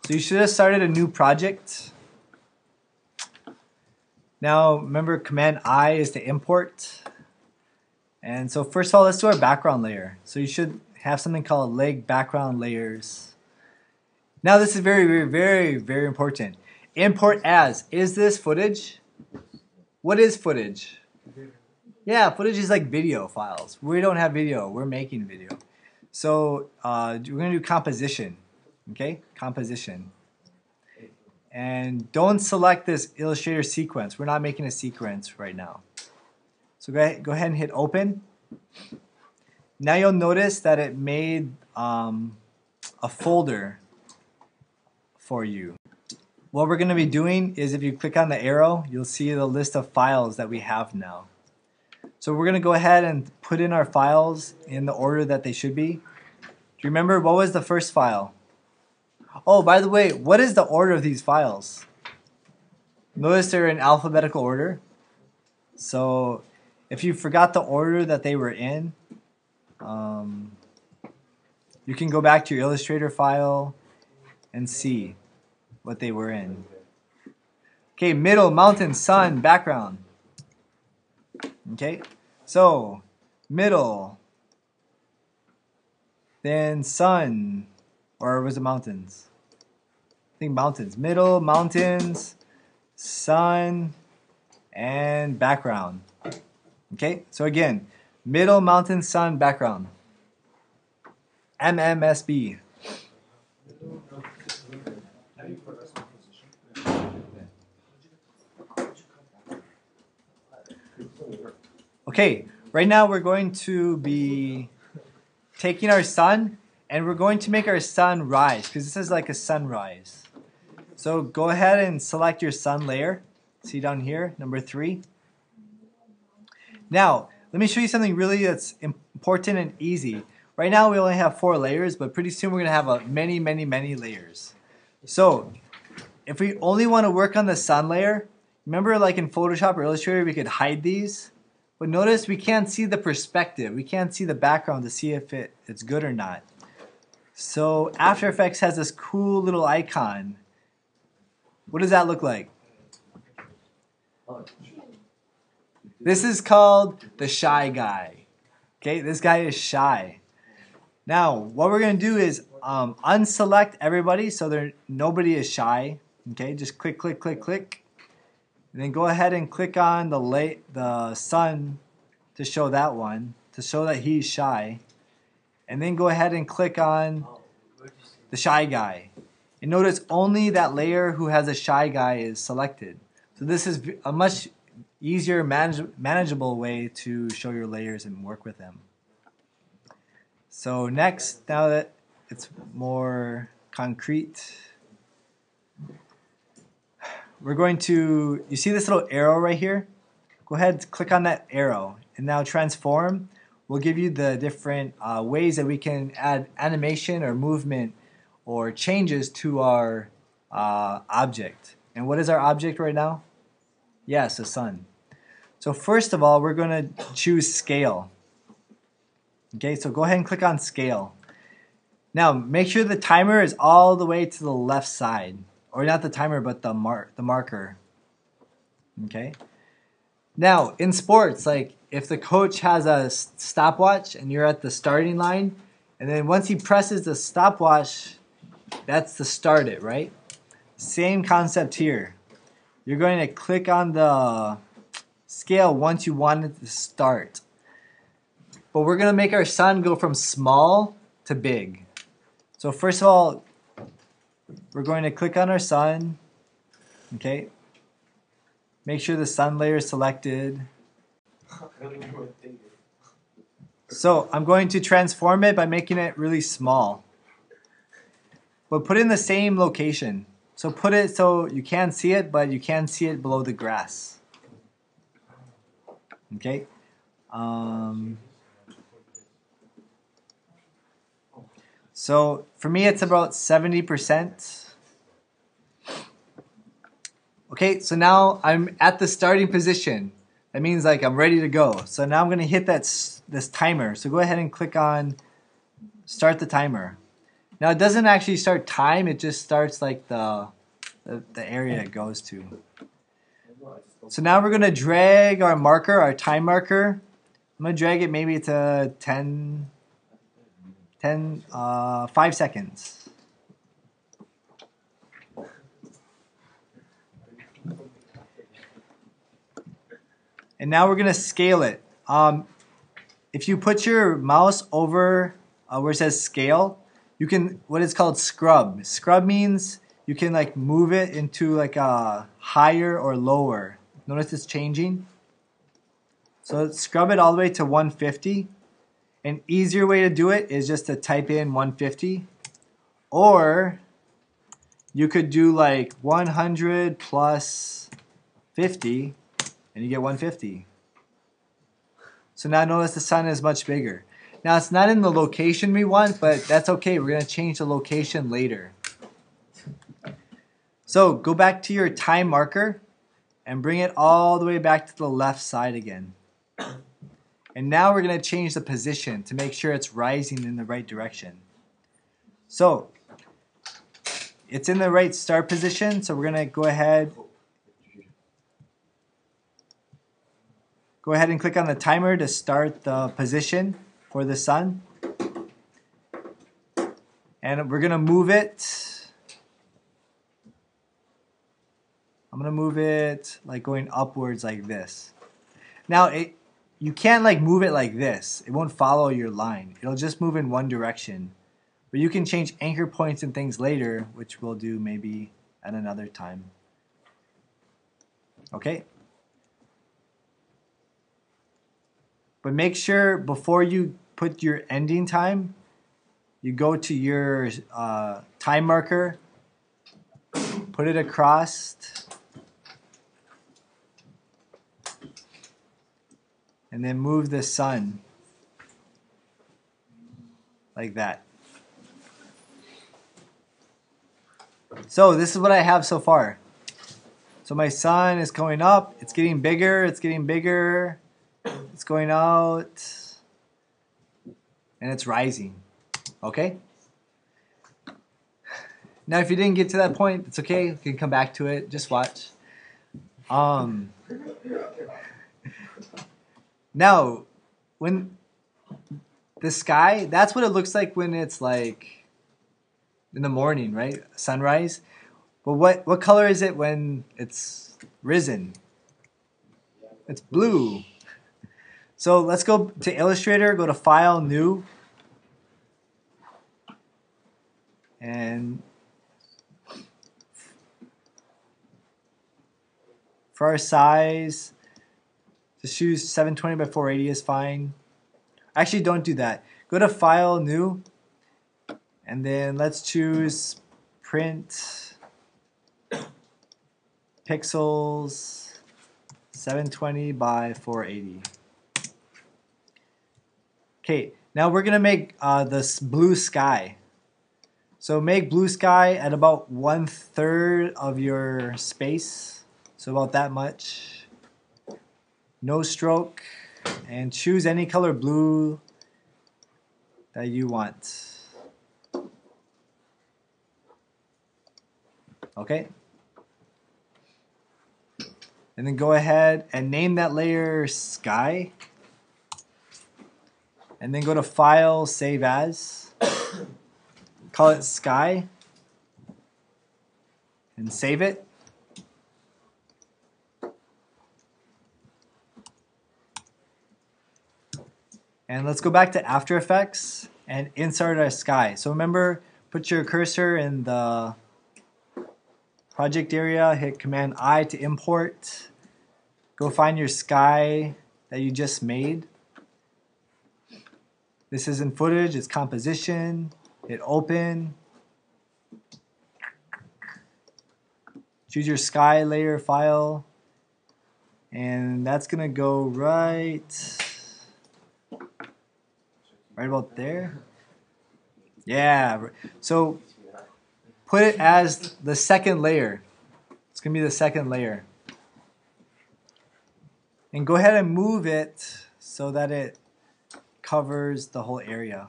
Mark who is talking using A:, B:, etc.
A: So you should have started a new project. Now remember Command I is to import. And so first of all, let's do our background layer. So you should have something called leg background layers. Now this is very important. Import as. Is this footage? What is footage? Yeah, footage is like video files. We don't have video, we're making video. So we're gonna do composition, okay? Composition. And don't select this Illustrator sequence. We're not making a sequence right now. So go ahead and hit open. Now you'll notice that it made a folder for you. What we're going to be doing is if you click on the arrow, you'll see the list of files that we have now. So we're going to go ahead and put in our files in the order that they should be. Do you remember what was the first file? Oh, by the way, what is the order of these files? Notice they're in alphabetical order. So if you forgot the order that they were in, you can go back to your Illustrator file and see what they were in. Okay, middle, mountain, sun, background. Okay, so middle, then sun, or was it mountains? I think mountains. Middle, mountains, sun, and background. Okay, so again, middle, mountain, sun, background. MMSB. Okay, right now we're going to be taking our sun and we're going to make our sun rise because this is like a sunrise. So go ahead and select your sun layer. See down here, number 3. Now, let me show you something really that's important and easy. Right now we only have 4 layers, but pretty soon we're going to have many layers. So, if we only want to work on the sun layer, remember like in Photoshop or Illustrator we could hide these? But notice we can't see the perspective. We can't see the background to see if it's good or not. So After Effects has this cool little icon. What does that look like? This is called the shy guy. Okay, this guy is shy. Now, what we're going to do is unselect everybody so nobody is shy. Okay, just click. And then go ahead and click on the sun to show that one, to show that he's shy. And then go ahead and click on the shy guy. And notice only that layer who has a shy guy is selected. So this is a much easier, manageable way to show your layers and work with them. So next, now that it's more concrete, we're going to, you see this little arrow right here? Go ahead and click on that arrow. And now transform will give you the different ways that we can add animation or movement or changes to our object. And what is our object right now? Yes, the sun. So first of all, we're going to choose scale. Okay, so go ahead and click on scale. Now make sure the timer is all the way to the left side. Or not the timer, but the marker. Okay. Now in sports, like if the coach has a stopwatch and you're at the starting line, and then once he presses the stopwatch, that's to start it, right? Same concept here. You're going to click on the scale once you want it to start. But we're going to make our sun go from small to big. So first of all, we're going to click on our sun, okay? Make sure the sun layer is selected. So I'm going to transform it by making it really small. But put it in the same location. So put it so you can see it, but you can see it below the grass. Okay? So for me it's about 70%. Okay, so now I'm at the starting position. That means like I'm ready to go. So now I'm going to hit this timer. So go ahead and click on start the timer. Now it doesn't actually start time, it just starts like the area it goes to. So now we're going to drag our marker, our time marker. I'm going to drag it maybe to 5 seconds. And now we're going to scale it. If you put your mouse over where it says scale, you can, what is called scrub. Scrub means you can like move it into like a higher or lower. Notice it's changing. So scrub it all the way to 150. An easier way to do it is just to type in 150. Or you could do like 100 plus 50 and you get 150. So now notice the sun is much bigger. Now it's not in the location we want, but that's okay. We're going to change the location later. So go back to your time marker and bring it all the way back to the left side again. And now we're going to change the position to make sure it's rising in the right direction. So it's in the right start position, so we're going to go ahead and click on the timer to start the position for the sun. And we're going to move it. I'm going to move it like going upwards like this. Now, you can't like move it like this. It won't follow your line. It'll just move in one direction. But you can change anchor points and things later, which we'll do maybe at another time. Okay? But make sure before you put your ending time, you go to your time marker, put it across, and then move the sun like that. So this is what I have so far. So my sun is going up, it's getting bigger, it's going out, and it's rising. Okay? Now if you didn't get to that point, it's okay, you can come back to it, just watch. Now, when the sky, that's what it looks like when it's like in the morning, right? Sunrise. But what color is it when it's risen? It's blue. So let's go to Illustrator, go to File, New. And for our size, just choose 720 by 480 is fine. Actually, don't do that. Go to File, New, and then let's choose Print, Pixels, 720 by 480. Okay, now we're gonna make this blue sky. So make blue sky at about 1/3 of your space. So about that much. No stroke, and choose any color blue that you want. Okay? And then go ahead and name that layer Sky. And then go to File, Save As. Call it Sky. And save it. And let's go back to After Effects and insert our sky. So remember, put your cursor in the project area, hit Command I to import. Go find your sky that you just made. This is in footage, it's composition, hit open. Choose your sky layer file. And that's gonna go right about there. Yeah, so put it as the second layer. It's gonna be the second layer. And go ahead and move it so that it covers the whole area.